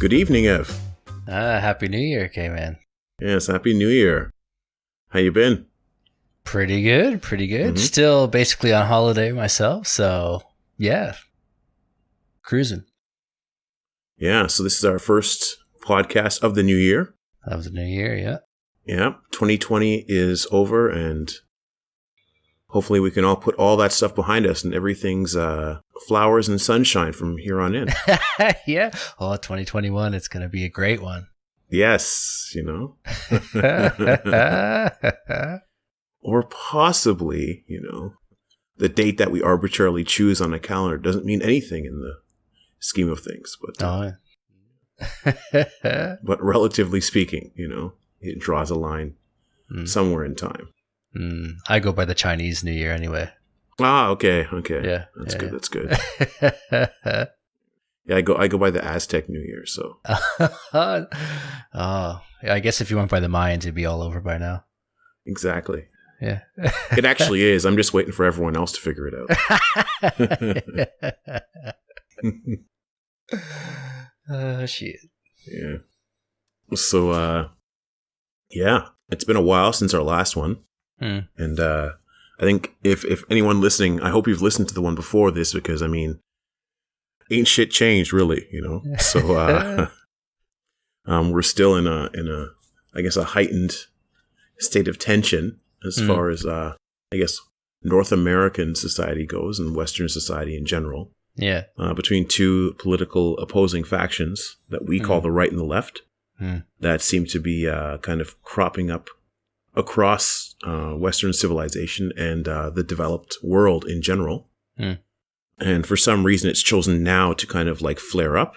Good evening, Ev. Happy New Year, K-Man. Yes, Happy New Year. How you been? Pretty good. Mhm. Still basically on holiday myself, so yeah, cruising. Yeah, so this is our first podcast of the new year. Of the New Year, yeah. Yeah, 2020 is over, and hopefully we can all put all that stuff behind us, and everything's flowers and sunshine from here on in. Yeah. Oh, 2021, it's going to be a great one. Yes, or possibly, the date that we arbitrarily choose on a calendar doesn't mean anything in the scheme of things, but but relatively speaking, it draws a line somewhere in time. I go by the Chinese New Year anyway. Okay. Yeah, That's good. yeah. That's good. Yeah, I go by the Aztec New Year, so. Oh, yeah, I guess if you went by the Mayans, it'd be all over by now. Exactly. Yeah. It actually is. I'm just waiting for everyone else to figure it out. Oh, shit. Yeah. So, yeah, it's been a while since our last one. And I think if anyone listening, I hope you've listened to the one before this, because, I mean, ain't shit changed, really, So, we're still in a I guess, a heightened state of tension as far as, I guess, North American society goes and Western society in general. Yeah. Between two political opposing factions that we call the right and the left, that seem to be kind of cropping up across Western civilization and the developed world in general. And for some reason, it's chosen now to kind of like flare up,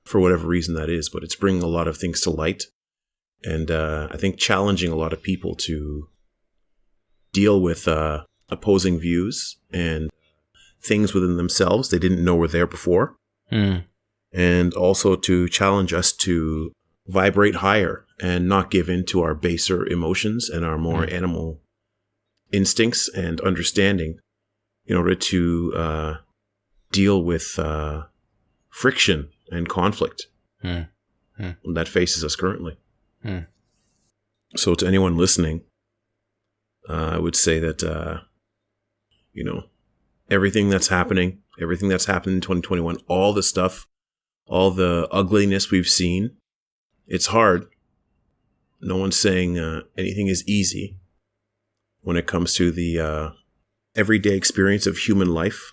for whatever reason that is. But it's bringing a lot of things to light, and I think challenging a lot of people to deal with opposing views and things within themselves they didn't know were there before. And also to challenge us to vibrate higher and not give in to our baser emotions and our more animal instincts and understanding, in order to deal with friction and conflict that faces us currently. So to anyone listening, I would say that, everything that's happened in 2021, all the stuff, all the ugliness we've seen, it's hard. No one's saying anything is easy when it comes to the everyday experience of human life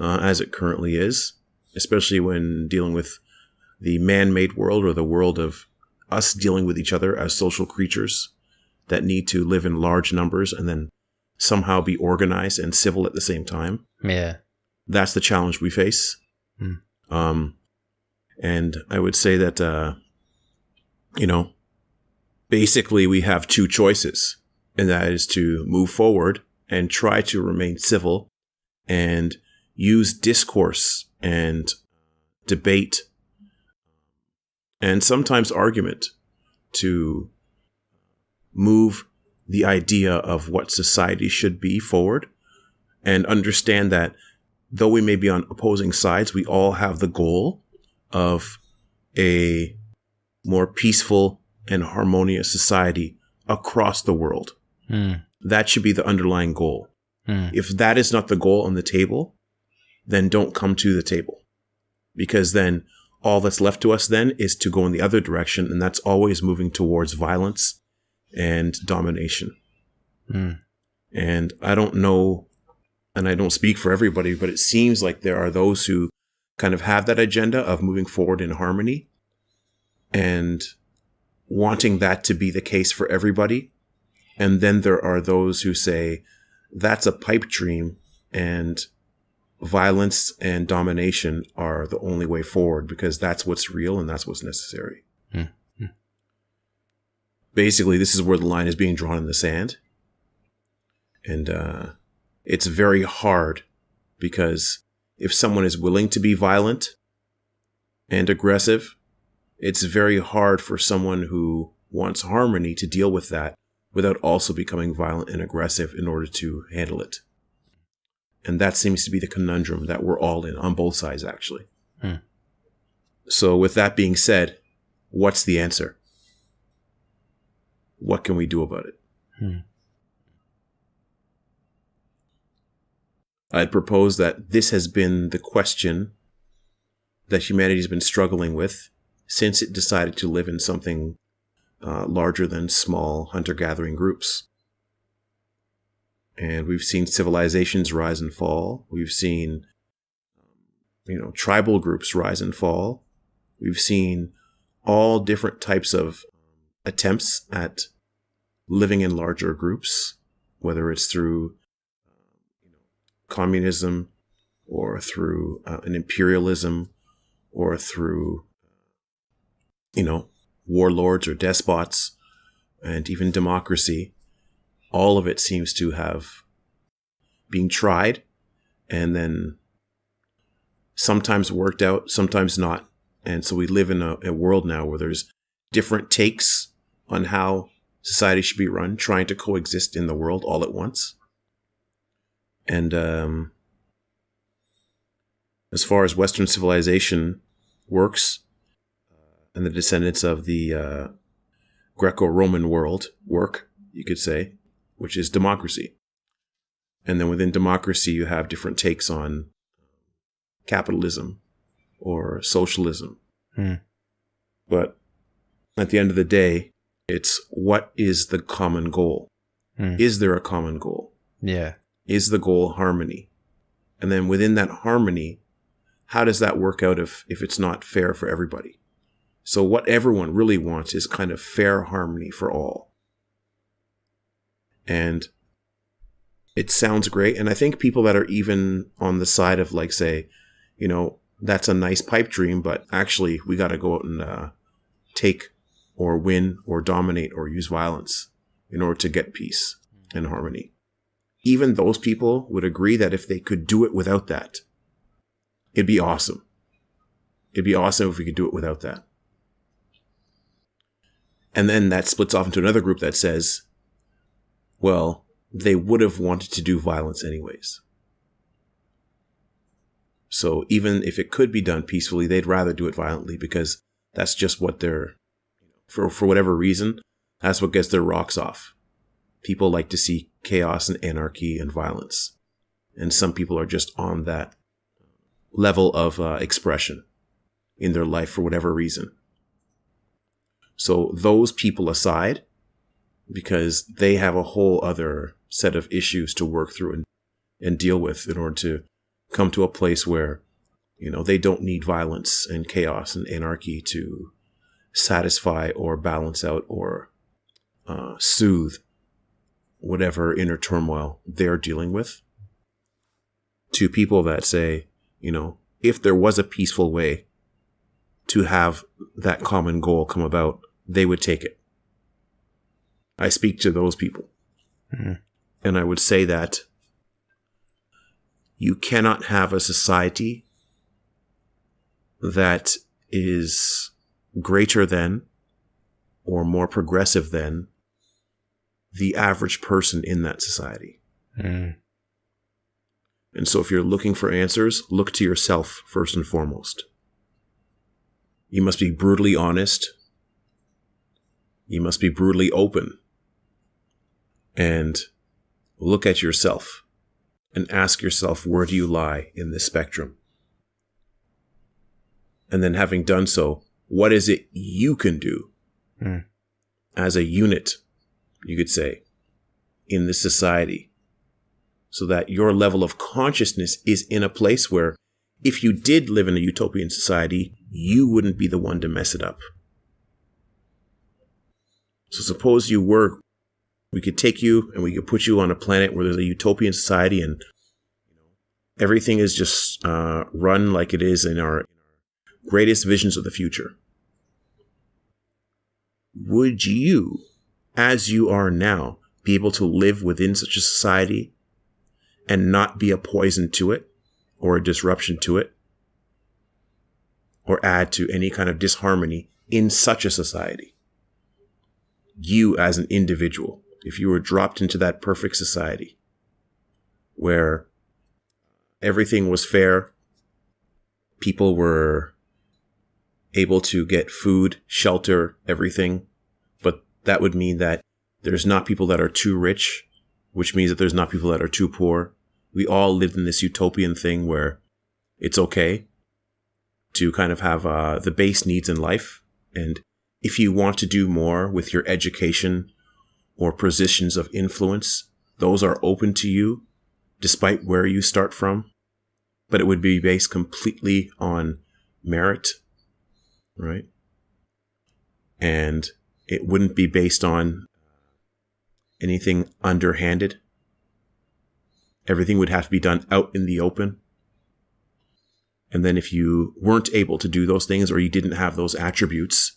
as it currently is, especially when dealing with the man-made world, or the world of us dealing with each other as social creatures that need to live in large numbers and then somehow be organized and civil at the same time. Yeah. That's the challenge we face. And I would say that, basically we have two choices, and that is to move forward and try to remain civil and use discourse and debate and sometimes argument to move the idea of what society should be forward, and understand that though we may be on opposing sides, we all have the goal of a more peaceful and harmonious society across the world. That should be the underlying goal. If that is not the goal on the table, then don't come to the table, because then all that's left to us then is to go in the other direction, and that's always moving towards violence and domination. And I don't know, and I don't speak for everybody, but it seems like there are those who kind of have that agenda of moving forward in harmony and wanting that to be the case for everybody. And then there are those who say that's a pipe dream, and violence and domination are the only way forward, because that's what's real and that's what's necessary. Basically, this is where the line is being drawn in the sand. And it's very hard, because if someone is willing to be violent and aggressive, it's very hard for someone who wants harmony to deal with that without also becoming violent and aggressive in order to handle it. And that seems to be the conundrum that we're all in, on both sides, actually. So with that being said, what's the answer? What can we do about it? I'd propose that this has been the question that humanity's been struggling with since it decided to live in something larger than small hunter-gathering groups. And we've seen civilizations rise and fall. We've seen, tribal groups rise and fall. We've seen all different types of attempts at living in larger groups, whether it's through communism or through an imperialism or through, warlords or despots and even democracy. All of it seems to have been tried and then sometimes worked out, sometimes not. And so we live in a world now where there's different takes on how society should be run, trying to coexist in the world all at once. And as far as Western civilization works, and the descendants of the Greco-Roman world work, you could say, which is democracy. And then within democracy, you have different takes on capitalism or socialism. But at the end of the day, it's what is the common goal? Is there a common goal? Yeah. Is the goal harmony? And then within that harmony, how does that work out if it's not fair for everybody? So what everyone really wants is kind of fair harmony for all. And it sounds great. And I think people that are even on the side of like, say, that's a nice pipe dream, but actually we got to go out and take or win or dominate or use violence in order to get peace and harmony. Even those people would agree that if they could do it without that, it'd be awesome. It'd be awesome if we could do it without that. And then that splits off into another group that says, well, they would have wanted to do violence anyways. So even if it could be done peacefully, they'd rather do it violently because that's just what they're, for whatever reason, that's what gets their rocks off. People like to see chaos and anarchy and violence. And some people are just on that level of expression in their life for whatever reason. So those people aside, because they have a whole other set of issues to work through and deal with in order to come to a place where, they don't need violence and chaos and anarchy to satisfy or balance out or soothe whatever inner turmoil they're dealing with. To people that say, if there was a peaceful way to have that common goal come about, they would take it. I speak to those people. And I would say that you cannot have a society that is greater than or more progressive than the average person in that society. And so if you're looking for answers, look to yourself first and foremost. You must be brutally honest. You must be brutally open. And look at yourself and ask yourself, where do you lie in this spectrum? And then having done so, what is it you can do as a unit, you could say, in this society, so that your level of consciousness is in a place where if you did live in a utopian society, you wouldn't be the one to mess it up. So suppose you were, we could take you and we could put you on a planet where there's a utopian society and everything is just run like it is in our greatest visions of the future. Would you, as you are now, be able to live within such a society and not be a poison to it or a disruption to it or add to any kind of disharmony in such a society? You as an individual, if you were dropped into that perfect society where everything was fair, people were able to get food, shelter, everything. But that would mean that there's not people that are too rich, which means that there's not people that are too poor. We all lived in this utopian thing where it's okay to kind of have the base needs in life. And if you want to do more with your education or positions of influence, those are open to you despite where you start from. But it would be based completely on merit, right? And it wouldn't be based on anything underhanded. Everything would have to be done out in the open. And then if you weren't able to do those things or you didn't have those attributes,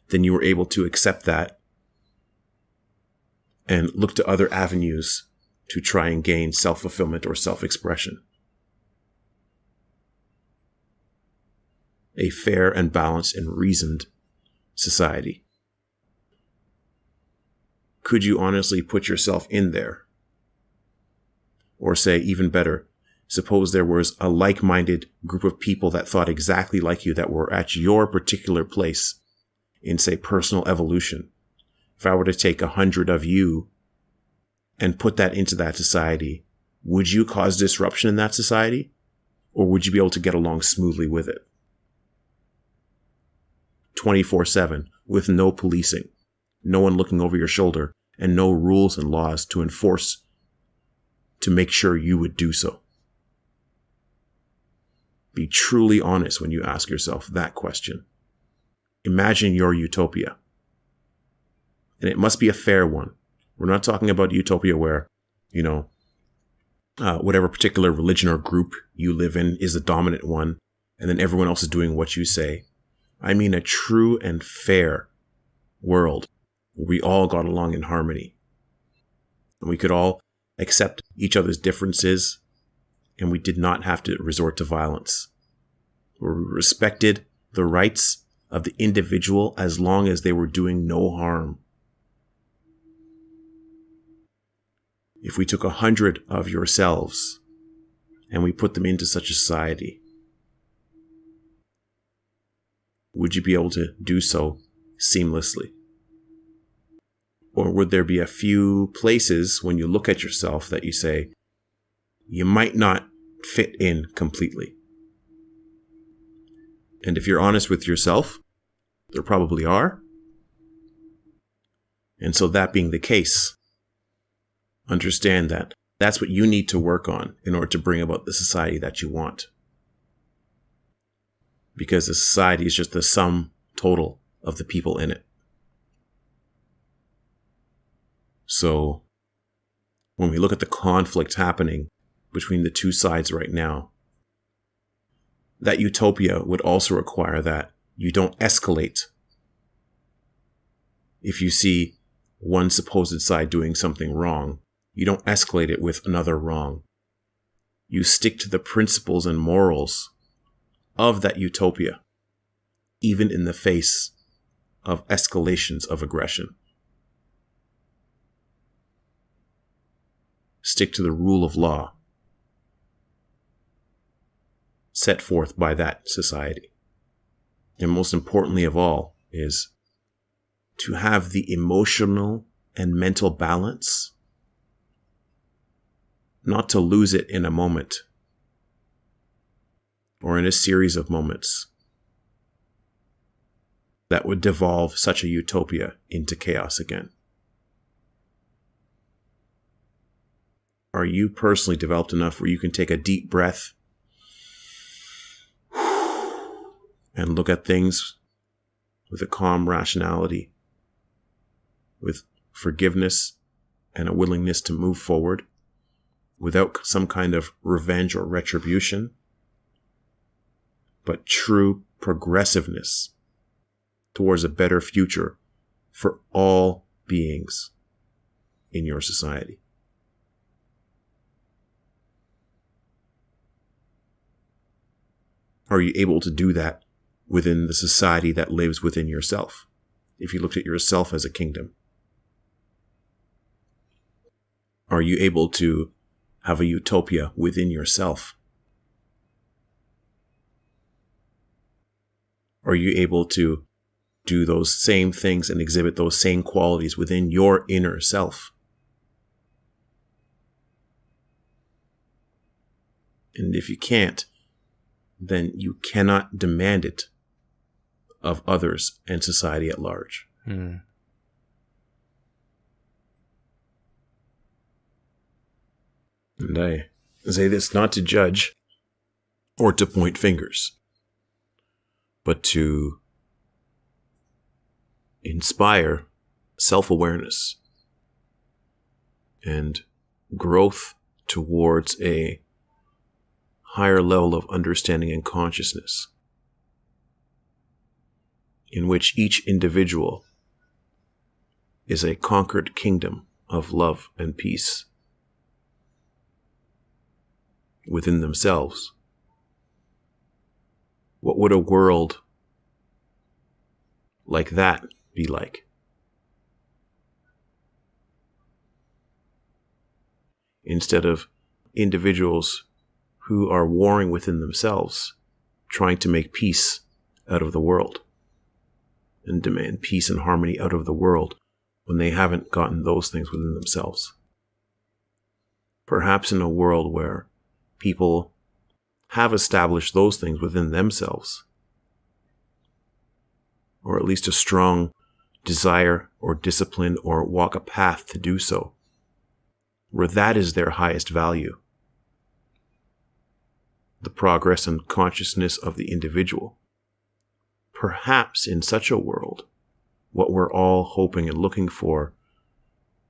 then you were able to accept that and look to other avenues to try and gain self-fulfillment or self-expression. A fair and balanced and reasoned society. Could you honestly put yourself in there? Or say, even better, suppose there was a like-minded group of people that thought exactly like you that were at your particular place in, say, personal evolution. If I were to take 100 of you and put that into that society, would you cause disruption in that society? Or would you be able to get along smoothly with it? 24/7, with no policing, no one looking over your shoulder, and no rules and laws to enforce to make sure you would do so. Be truly honest when you ask yourself that question. Imagine your utopia. And it must be a fair one. We're not talking about utopia where, whatever particular religion or group you live in is the dominant one, and then everyone else is doing what you say. I mean a true and fair world where we all got along in harmony. And we could all accept each other's differences, and we did not have to resort to violence. Where we respected the rights of the individual as long as they were doing no harm. If we took 100 of yourselves and we put them into such a society, would you be able to do so seamlessly? Or would there be a few places when you look at yourself that you say, you might not fit in completely? And if you're honest with yourself, there probably are. And so that being the case, understand that that's what you need to work on in order to bring about the society that you want. Because the society is just the sum total of the people in it. So when we look at the conflict happening between the two sides right now, that utopia would also require that you don't escalate. If you see one supposed side doing something wrong, you don't escalate it with another wrong. You stick to the principles and morals of that utopia, even in the face of escalations of aggression. Stick to the rule of law set forth by that society. And most importantly of all is to have the emotional and mental balance, not to lose it in a moment or in a series of moments that would devolve such a utopia into chaos again. Are you personally developed enough where you can take a deep breath and look at things with a calm rationality, with forgiveness and a willingness to move forward without some kind of revenge or retribution, but true progressiveness towards a better future for all beings in your society? Are you able to do that within the society that lives within yourself? If you looked at yourself as a kingdom, are you able to have a utopia within yourself? Are you able to do those same things and exhibit those same qualities within your inner self? And if you can't, then you cannot demand it of others and society at large. Hmm. And I say this not to judge or to point fingers, but to inspire self-awareness and growth towards a higher level of understanding and consciousness, in which each individual is a conquered kingdom of love and peace within themselves. What would a world like that be like? Instead of individuals who are warring within themselves, trying to make peace out of the world and demand peace and harmony out of the world when they haven't gotten those things within themselves. Perhaps in a world where people have established those things within themselves, or at least a strong desire or discipline or walk a path to do so, where that is their highest value, the progress and consciousness of the individual. Perhaps in such a world, what we're all hoping and looking for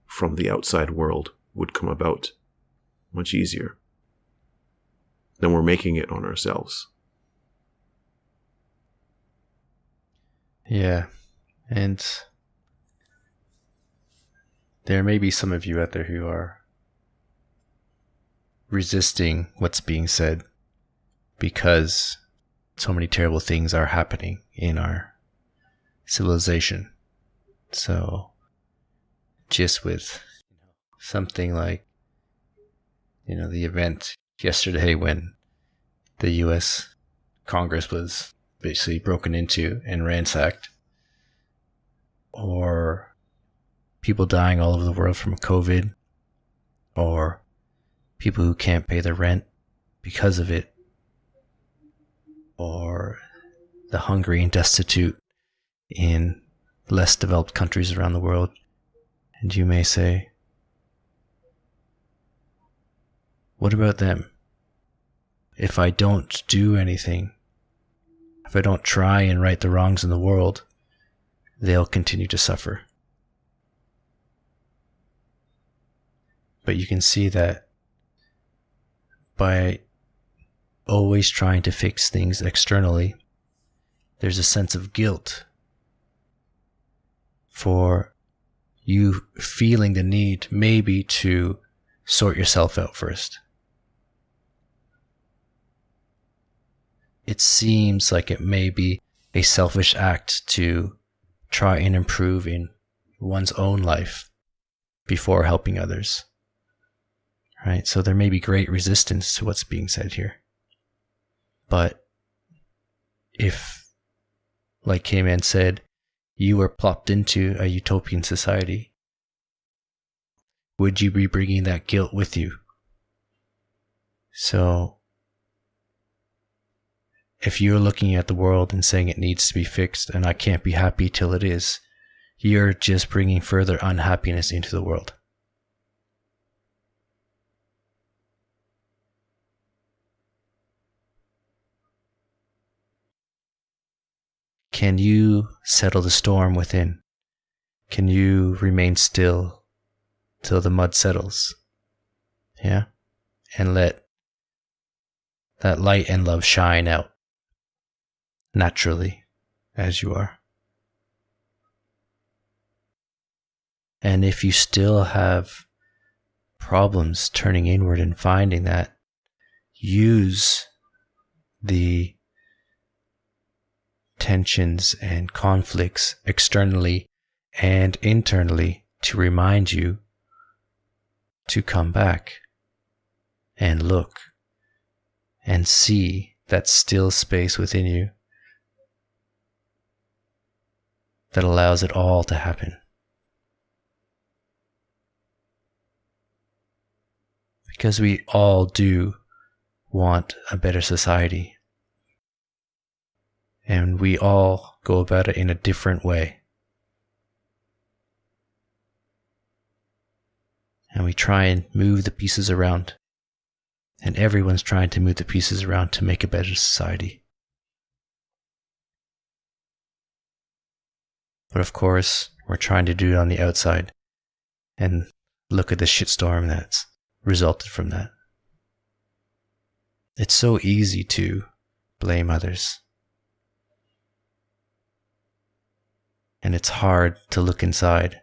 from the outside world would come about much easier than we're making it on ourselves. Yeah. And there may be some of you out there who are resisting what's being said because so many terrible things are happening in our civilization. So just with something like, the event yesterday when the US Congress was basically broken into and ransacked, or people dying all over the world from COVID, or people who can't pay their rent because of it, or the hungry and destitute in less developed countries around the world. And you may say, what about them? If I don't do anything, if I don't try and right the wrongs in the world, they'll continue to suffer. But you can see that by always trying to fix things externally, there's a sense of guilt for you feeling the need maybe to sort yourself out first. It seems like it may be a selfish act to try and improve in one's own life before helping others. Right? So there may be great resistance to what's being said here. But if, like K-Man said, you were plopped into a utopian society, would you be bringing that guilt with you? So if you're looking at the world and saying it needs to be fixed and I can't be happy till it is, you're just bringing further unhappiness into the world. Can you settle the storm within? Can you remain still till the mud settles? Yeah? And let that light and love shine out naturally as you are. And if you still have problems turning inward and finding that, use the tensions and conflicts externally and internally to remind you to come back and look and see that still space within you that allows it all to happen. Because we all do want a better society. And we all go about it in a different way. And we try and move the pieces around. And everyone's trying to move the pieces around to make a better society. But of course, we're trying to do it on the outside. And look at the shitstorm that's resulted from that. It's so easy to blame others. And it's hard to look inside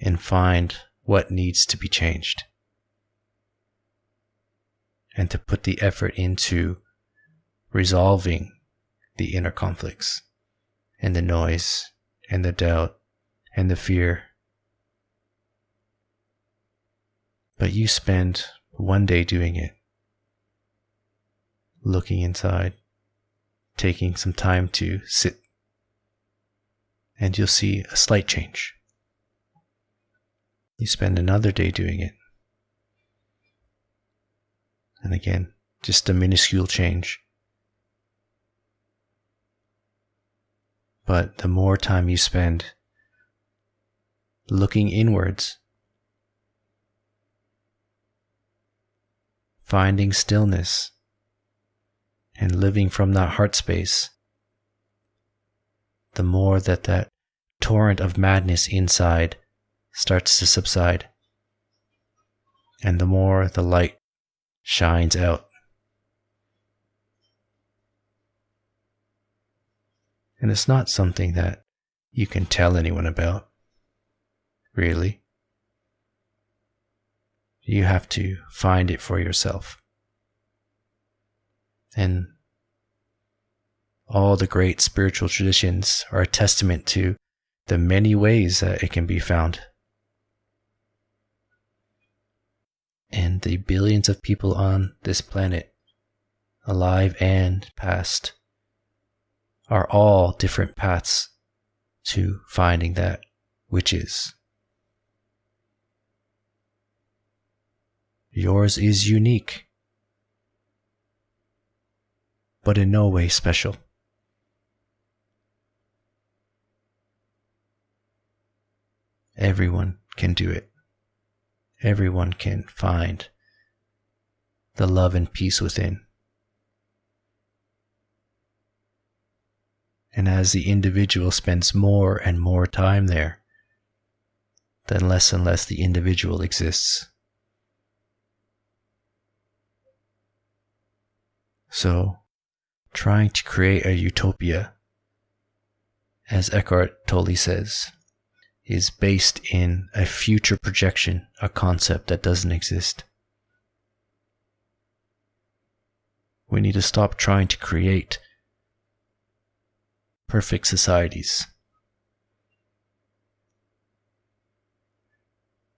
and find what needs to be changed. And to put the effort into resolving the inner conflicts and the noise and the doubt and the fear. But you spend one day doing it, looking inside, taking some time to sit, and you'll see a slight change. You spend another day doing it, and again, just a minuscule change. But the more time you spend looking inwards, finding stillness, and living from that heart space, the more that torrent of madness inside starts to subside, and the more the light shines out. And it's not something that you can tell anyone about, really. You have to find it for yourself. And all the great spiritual traditions are a testament to the many ways that it can be found. And the billions of people on this planet, alive and past, are all different paths to finding that which is. Yours is unique, but in no way special. Everyone can do it. Everyone can find the love and peace within. And as the individual spends more and more time there, then less and less the individual exists. So, trying to create a utopia, as Eckhart Tolle says, is based in a future projection, a concept that doesn't exist. We need to stop trying to create perfect societies.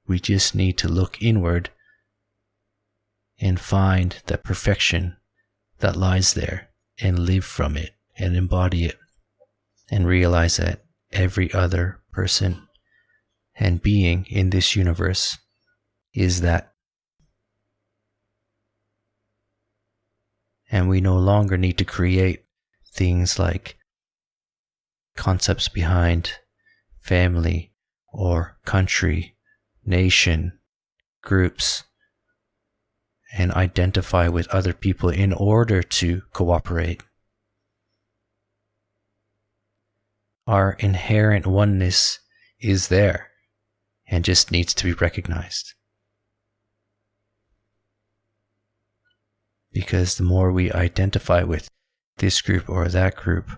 We just need to look inward and find that perfection that lies there and live from it and embody it and realize that every other person and being in this universe is that. And we no longer need to create things like concepts behind family or country, nation, groups, and identify with other people in order to cooperate. Our inherent oneness is there and just needs to be recognized. Because the more we identify with this group or that group,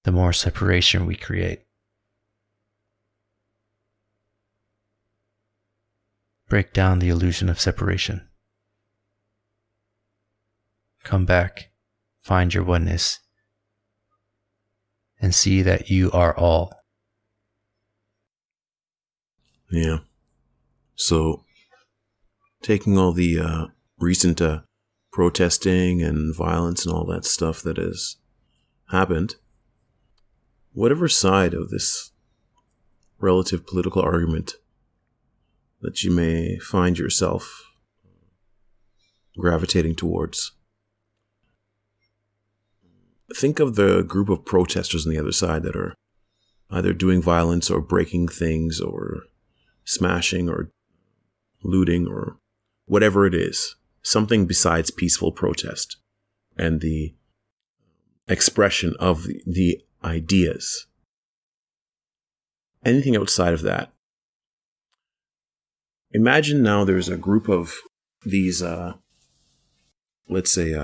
the more separation we create. Break down the illusion of separation. Come back, find your oneness, and see that you are all. Yeah. So, taking all the recent protesting and violence and all that stuff that has happened, whatever side of this relative political argument that you may find yourself gravitating towards, think of the group of protesters on the other side that are either doing violence or breaking things or smashing or looting or whatever it is, something besides peaceful protest and the expression of the ideas. Anything outside of that. Imagine now there's a group of these, let's say,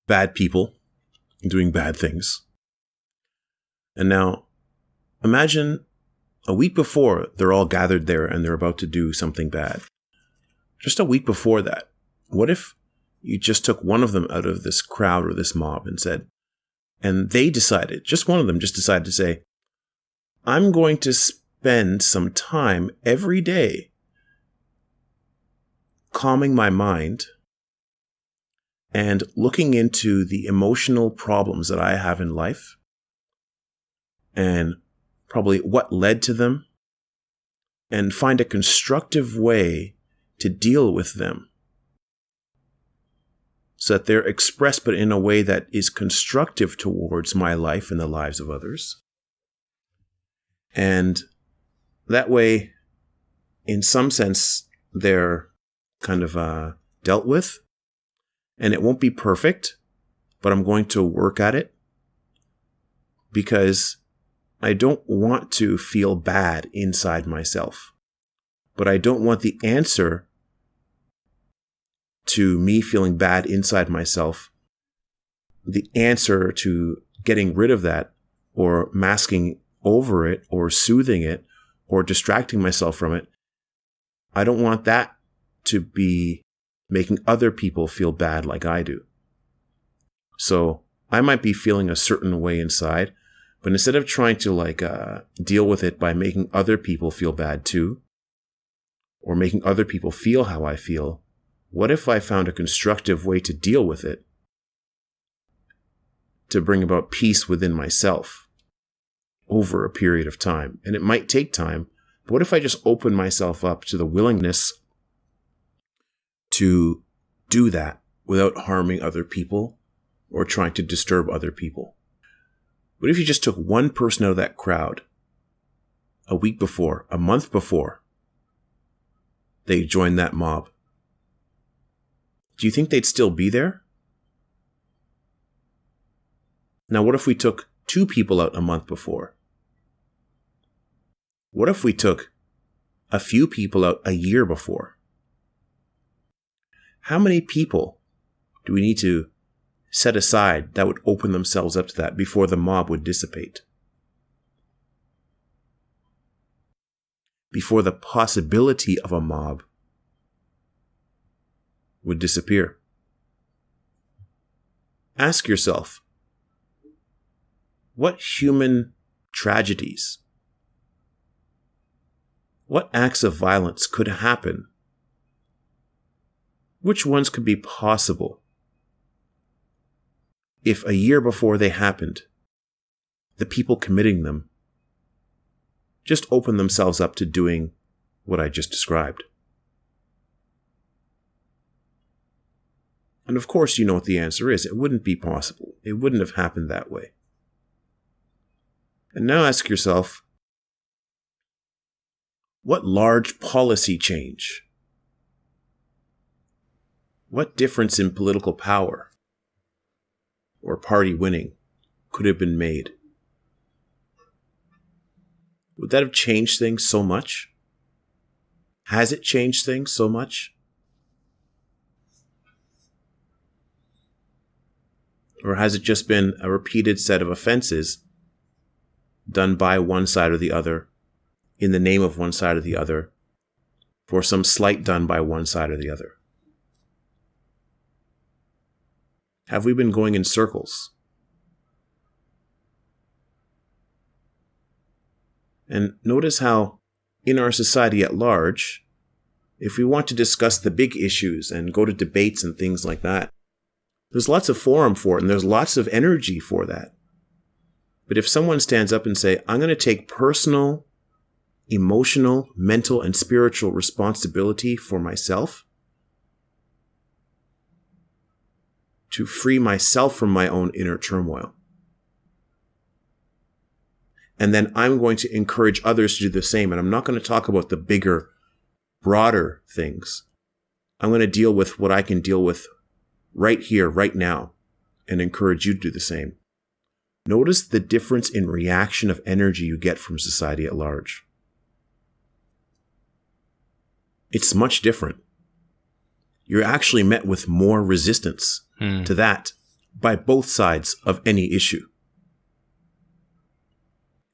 bad people doing bad things. And now imagine a week before they're all gathered there and they're about to do something bad. Just a week before that, what if you just took one of them out of this crowd or this mob and said, and they decided, just one of them just decided to say, I'm going to spend some time every day calming my mind and looking into the emotional problems that I have in life and probably what led to them, and find a constructive way to deal with them so that they're expressed but in a way that is constructive towards my life and the lives of others. And that way, in some sense, they're kind of dealt with, and it won't be perfect, but I'm going to work at it because I don't want to feel bad inside myself, but I don't want the answer to me feeling bad inside myself, the answer to getting rid of that or masking over it or soothing it or distracting myself from it. I don't want that to be making other people feel bad like I do. So I might be feeling a certain way inside, but instead of trying to deal with it by making other people feel bad too, or making other people feel how I feel, what if I found a constructive way to deal with it, to bring about peace within myself over a period of time? And it might take time, but what if I just open myself up to the willingness to do that without harming other people or trying to disturb other people? What if you just took one person out of that crowd a week before, a month before they joined that mob? Do you think they'd still be there? Now, what if we took 2 people out a month before? What if we took a few people out a year before? How many people do we need to set aside that would open themselves up to that before the mob would dissipate? Before the possibility of a mob would disappear? Ask yourself, what human tragedies, what acts of violence could happen? Which ones could be possible if a year before they happened, the people committing them just opened themselves up to doing what I just described? And of course, you know what the answer is. It wouldn't be possible. It wouldn't have happened that way. And now ask yourself, what large policy change, what difference in political power or party winning could have been made? Would that have changed things so much? Has it changed things so much? Or has it just been a repeated set of offenses done by one side or the other, in the name of one side or the other, for some slight done by one side or the other? Have we been going in circles? And notice how, in our society at large, if we want to discuss the big issues and go to debates and things like that, there's lots of forum for it, and there's lots of energy for that. But if someone stands up and say, I'm going to take personal, emotional, mental, and spiritual responsibility for myself, to free myself from my own inner turmoil, and then I'm going to encourage others to do the same. And I'm not going to talk about the bigger, broader things. I'm going to deal with what I can deal with right here, right now, and encourage you to do the same. Notice the difference in reaction of energy you get from society at large. It's much different. You're actually met with more resistance to that by both sides of any issue.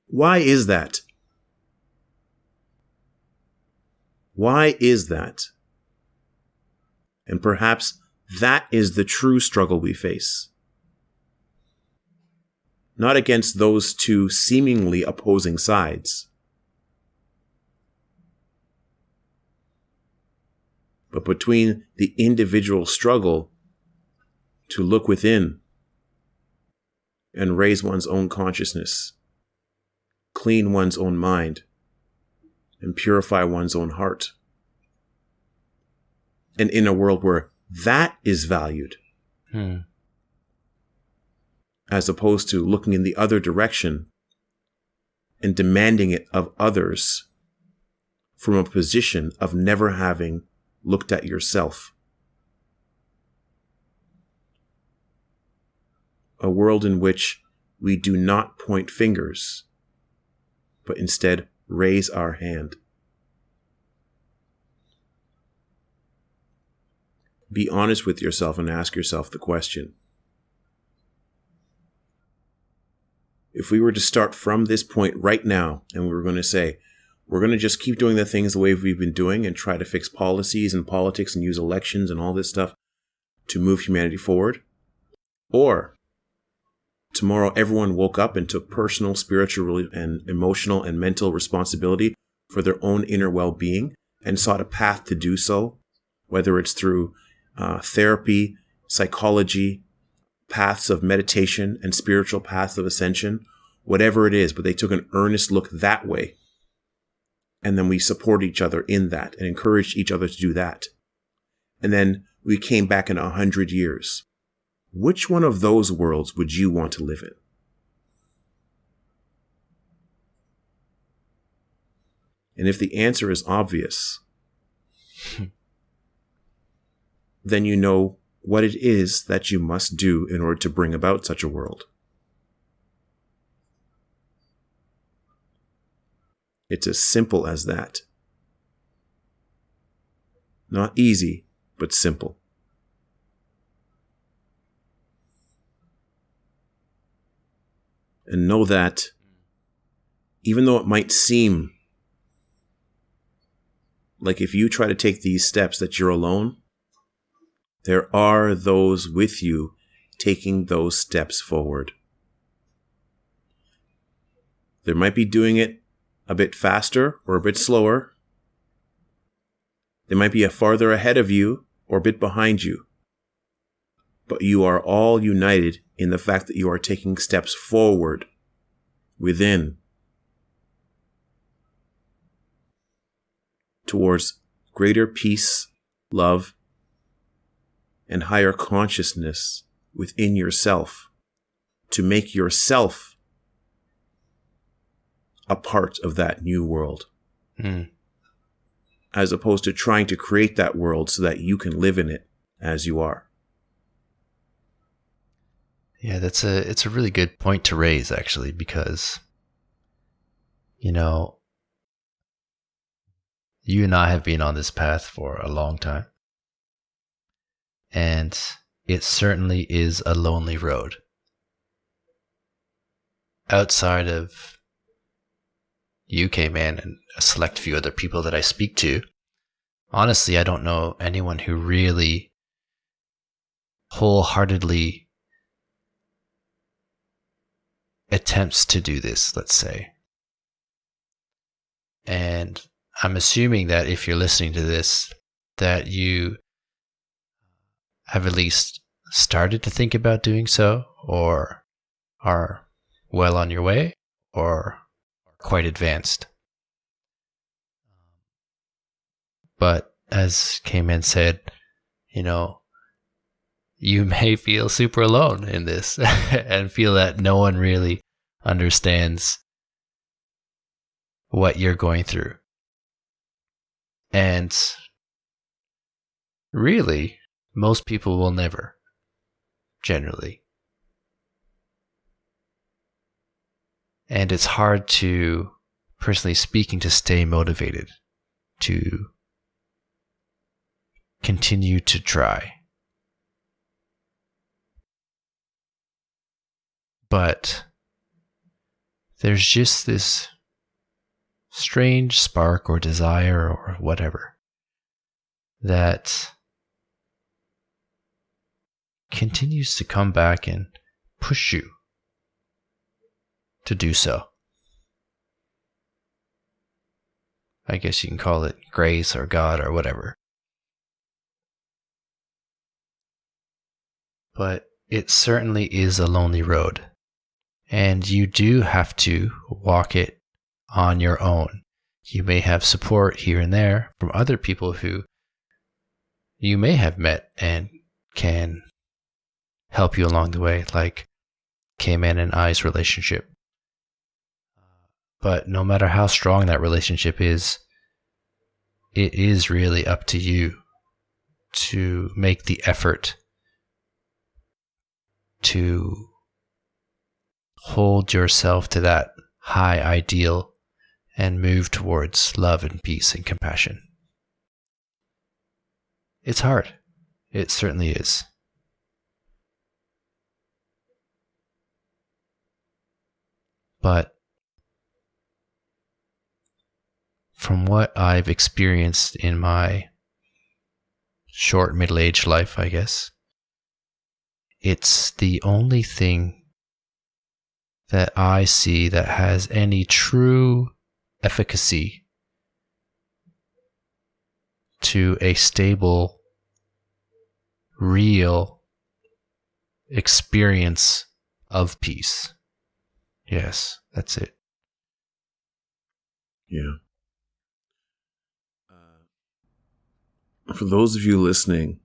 Why is that? Why is that? And perhaps that is the true struggle we face. Not against those two seemingly opposing sides, but between the individual struggle to look within and raise one's own consciousness, clean one's own mind, and purify one's own heart. And in a world where that is valued, as opposed to looking in the other direction and demanding it of others from a position of never having looked at yourself. A world in which we do not point fingers, but instead raise our hand. Be honest with yourself and ask yourself the question. If we were to start from this point right now, and we were going to say, we're going to just keep doing the things the way we've been doing and try to fix policies and politics and use elections and all this stuff to move humanity forward, or tomorrow everyone woke up and took personal, spiritual, and emotional and mental responsibility for their own inner well-being and sought a path to do so, whether it's through therapy, psychology, paths of meditation, and spiritual paths of ascension, whatever it is, but they took an earnest look that way. And then we support each other in that and encouraged each other to do that. And then we came back in 100 years. Which one of those worlds would you want to live in? And if the answer is obvious, then you know what it is that you must do in order to bring about such a world. It's as simple as that. Not easy, but simple. And know that even though it might seem like if you try to take these steps that you're alone, there are those with you taking those steps forward. They might be doing it a bit faster or a bit slower. They might be farther ahead of you or a bit behind you. But you are all united in the fact that you are taking steps forward within towards greater peace, love, and higher consciousness within yourself to make yourself a part of that new world. As opposed to trying to create that world so that you can live in it as you are. Yeah, it's a really good point to raise, actually, because, you know, you and I have been on this path for a long time. And it certainly is a lonely road. Outside of you, K-Man, and a select few other people that I speak to, honestly, I don't know anyone who really wholeheartedly attempts to do this, let's say. And I'm assuming that if you're listening to this, that you have at least started to think about doing so, or are well on your way or quite advanced. But as K-Man said, you may feel super alone in this and feel that no one really understands what you're going through. And really, most people will never, generally. And it's hard to, personally speaking, to stay motivated, to continue to try. But there's just this strange spark or desire or whatever that continues to come back and push you to do so. I guess you can call it grace or God or whatever. But it certainly is a lonely road. And you do have to walk it on your own. You may have support here and there from other people who you may have met and can help you along the way, like K-Man and I's relationship. But no matter how strong that relationship is, it is really up to you to make the effort to hold yourself to that high ideal and move towards love and peace and compassion. It's hard. It certainly is. But from what I've experienced in my short middle-aged life, I guess, it's the only thing that I see that has any true efficacy to a stable, real experience of peace. Yes, that's it. Yeah. For those of you listening,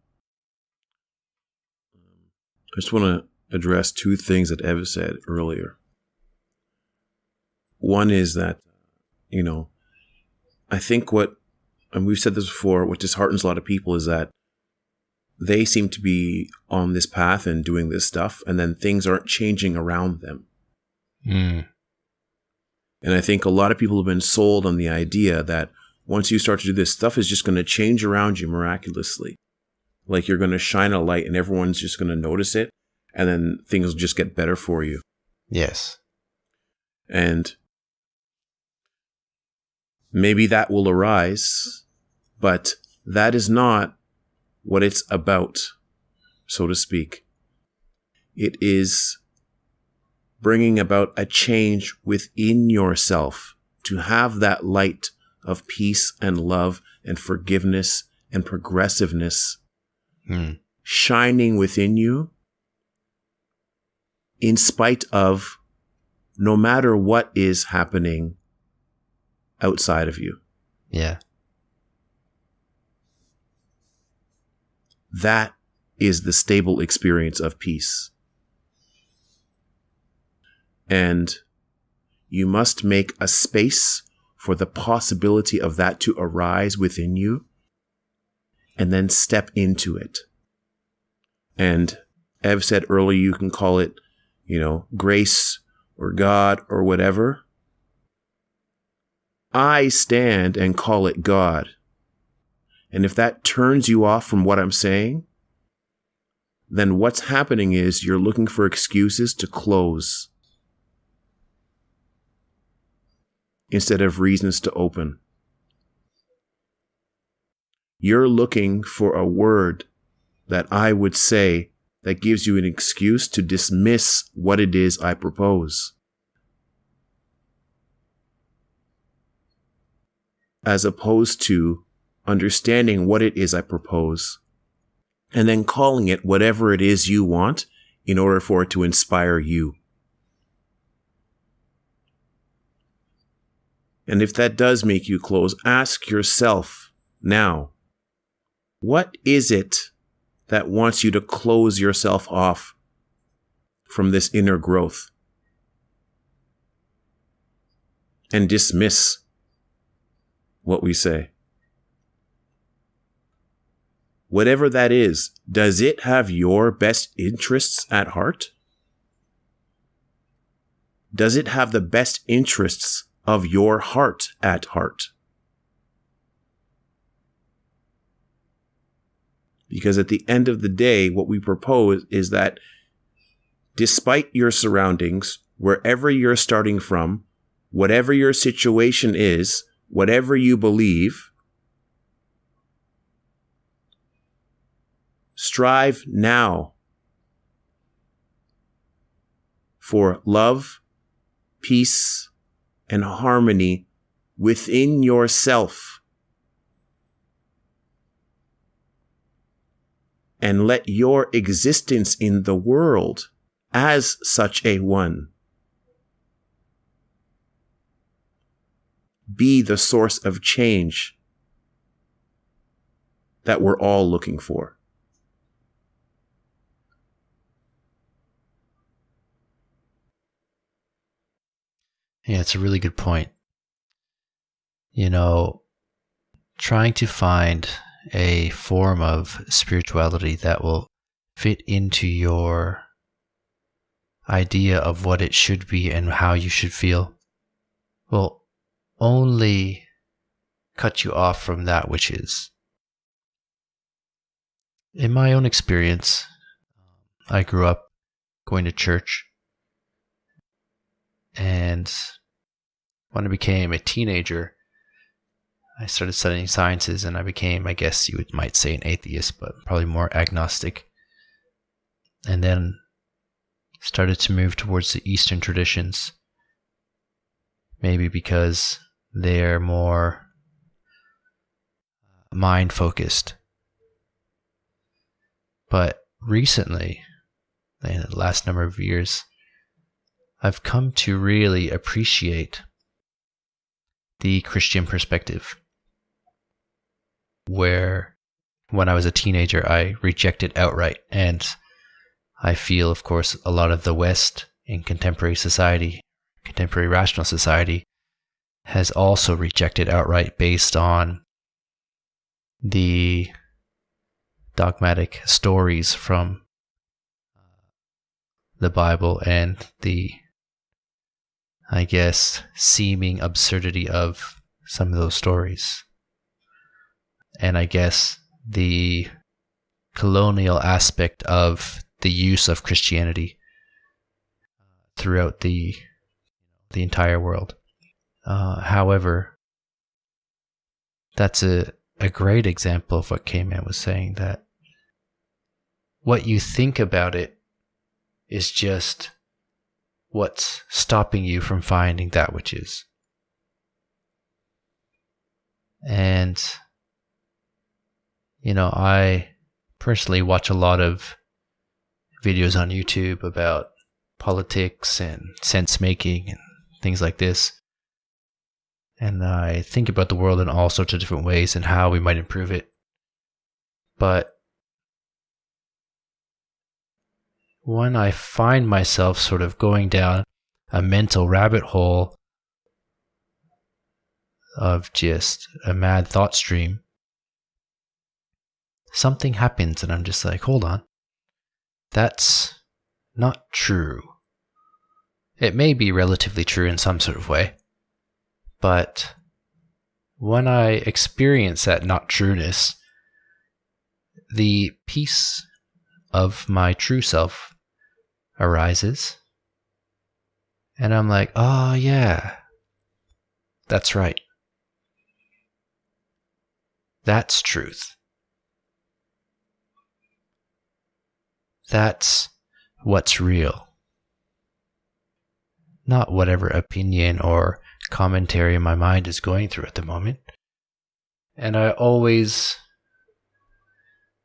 I just want to address two things that Ev said earlier. One is that, I think and we've said this before, what disheartens a lot of people is that they seem to be on this path and doing this stuff, and then things aren't changing around them. Mm. And I think a lot of people have been sold on the idea that once you start to do this, stuff is just going to change around you miraculously. Like you're going to shine a light and everyone's just going to notice it, and then things will just get better for you. Yes. And maybe that will arise, but that is not what it's about, so to speak. It is bringing about a change within yourself to have that light of peace and love and forgiveness and progressiveness shining within you in spite of no matter what is happening outside of you. Yeah. That is the stable experience of peace. And you must make a space for the possibility of that to arise within you and then step into it. And Ev said earlier, you can call it, grace or God or whatever. I stand and call it God. And if that turns you off from what I'm saying, then what's happening is you're looking for excuses to close instead of reasons to open. You're looking for a word that I would say that gives you an excuse to dismiss what it is I propose, as opposed to understanding what it is I propose and then calling it whatever it is you want in order for it to inspire you. And if that does make you close, ask yourself now, what is it that wants you to close yourself off from this inner growth and dismiss what we say? Whatever that is, does it have your best interests at heart? Does it have the best interests of your heart at heart? Because at the end of the day, what we propose is that despite your surroundings, wherever you're starting from, whatever your situation is, whatever you believe, strive now for love, peace, and harmony within yourself. And let your existence in the world as such a one be the source of change that we're all looking for. Yeah, it's a really good point. You know, trying to find a form of spirituality that will fit into your idea of what it should be and how you should feel will only cut you off from that which is. In my own experience, I grew up going to church, and when I became a teenager, I started studying sciences, and I became, I guess you might say, an atheist, but probably more agnostic. And then started to move towards the Eastern traditions, maybe because they're more mind-focused. But recently, in the last number of years, I've come to really appreciate the Christian perspective, where when I was a teenager, I rejected outright. And I feel, of course, a lot of the West in contemporary society, contemporary rational society, has also rejected outright based on the dogmatic stories from the Bible and the, I guess, seeming absurdity of some of those stories. And I guess the colonial aspect of the use of Christianity throughout the entire world. However, that's a great example of what K-Man was saying, that what you think about it is just what's stopping you from finding that which is. And, you know, I personally watch a lot of videos on YouTube about politics and sense making and things like this. And I think about the world in all sorts of different ways and how we might improve it. But when I find myself sort of going down a mental rabbit hole of just a mad thought stream, something happens and I'm just like, hold on, that's not true. It may be relatively true in some sort of way, but when I experience that not trueness, the peace of my true self arises, and I'm like, oh yeah, that's right. That's truth. That's what's real. Not whatever opinion or commentary my mind is going through at the moment. And I always,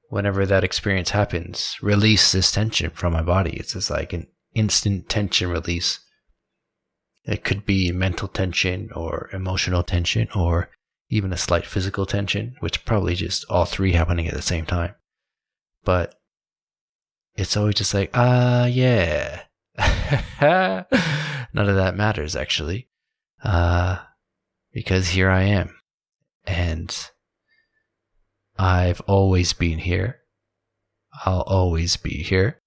whenever that experience happens, release this tension from my body. It's just like an instant tension release. It could be mental tension or emotional tension or even a slight physical tension, which probably just all three happening at the same time. But it's always just like, yeah. None of that matters, actually. Because here I am. And I've always been here. I'll always be here.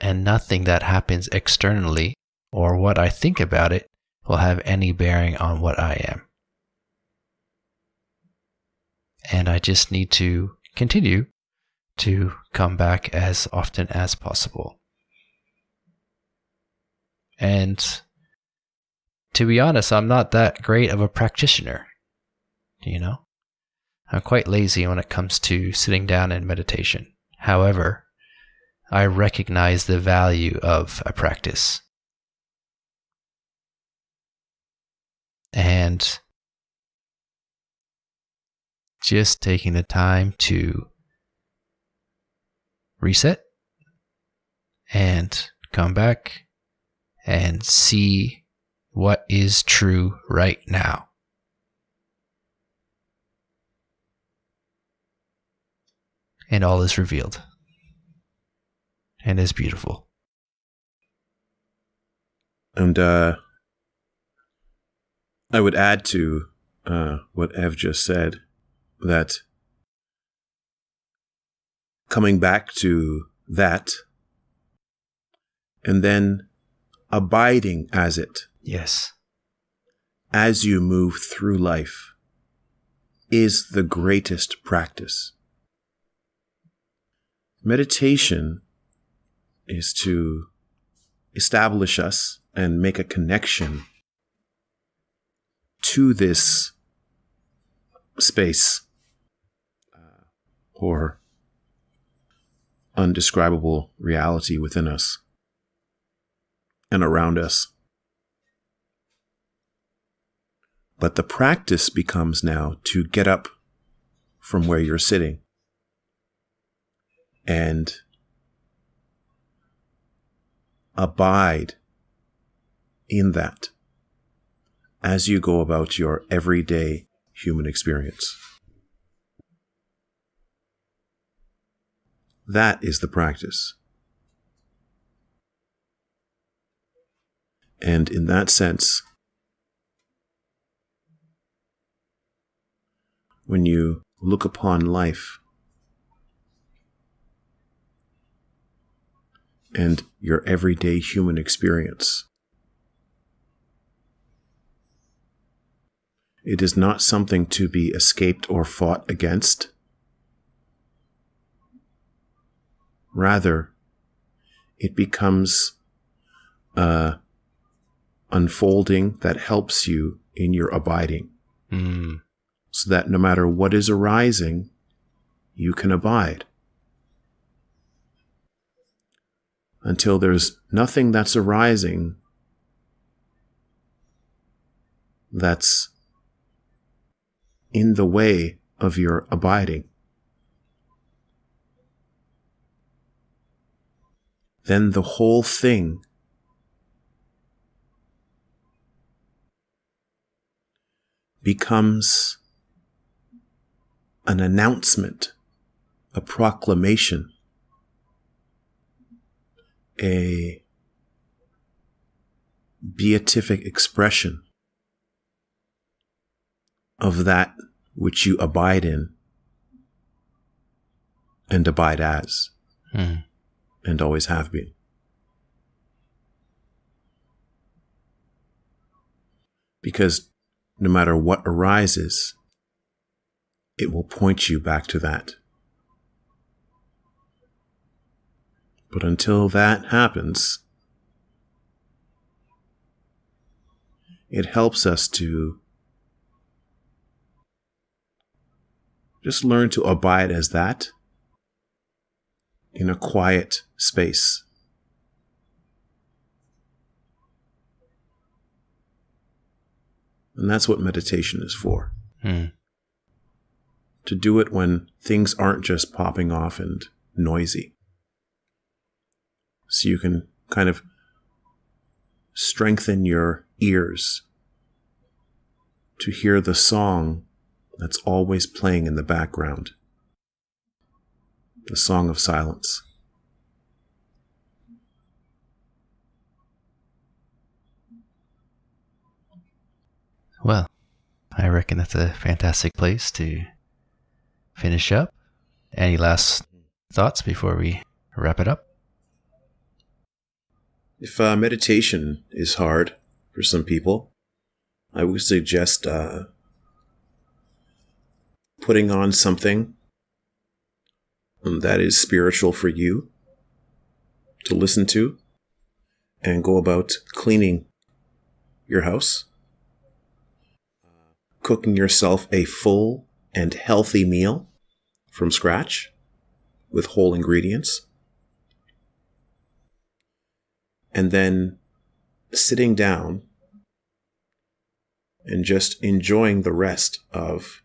And nothing that happens externally or what I think about it will have any bearing on what I am. And I just need to continue to come back as often as possible. And to be honest, I'm not that great of a practitioner, I'm quite lazy when it comes to sitting down in meditation. However, I recognize the value of a practice. And just taking the time to reset and come back and see what is true right now. And all is revealed and is beautiful. And I would add to what Ev just said, that coming back to that and then abiding as it. Yes. As you move through life is the greatest practice. Meditation is to establish us and make a connection to this space or undescribable reality within us and around us. But the practice becomes now to get up from where you're sitting and abide in that as you go about your everyday human experience. That is the practice. And in that sense, when you look upon life and your everyday human experience, it is not something to be escaped or fought against. Rather, it becomes a unfolding that helps you in your abiding. So that no matter what is arising, you can abide. Until there's nothing that's arising that's in the way of your abiding. Then the whole thing becomes an announcement, a proclamation, a beatific expression of that which you abide in and abide as, and always have been. Because no matter what arises, it will point you back to that. But until that happens, it helps us to just learn to abide as that in a quiet space. And that's what meditation is for. To do it when things aren't just popping off and noisy. So you can kind of strengthen your ears to hear the song that's always playing in the background, the song of silence. Well, I reckon that's a fantastic place to finish up. Any last thoughts before we wrap it up? If meditation is hard for some people, I would suggest putting on something that is spiritual for you to listen to, and go about cleaning your house, cooking yourself a full and healthy meal from scratch with whole ingredients, and then sitting down and just enjoying the rest of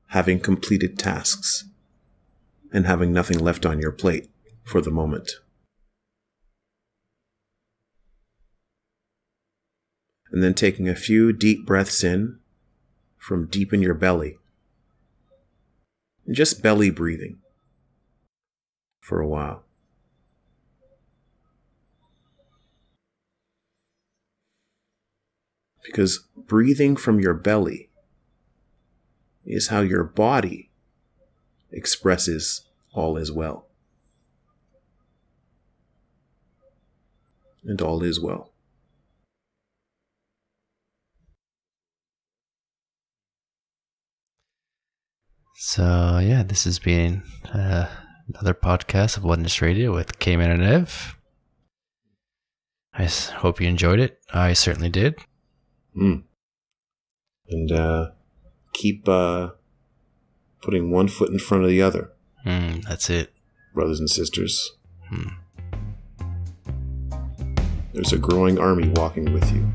having completed tasks and having nothing left on your plate for the moment. And then taking a few deep breaths in from deep in your belly. And just belly breathing for a while. Because breathing from your belly is how your body expresses all is well. And all is well. So, yeah, this has been another podcast of Oneness Radio with Cayman and Ev. I hope you enjoyed it. I certainly did. And keep putting one foot in front of the other. That's it. Brothers and sisters. There's a growing army walking with you.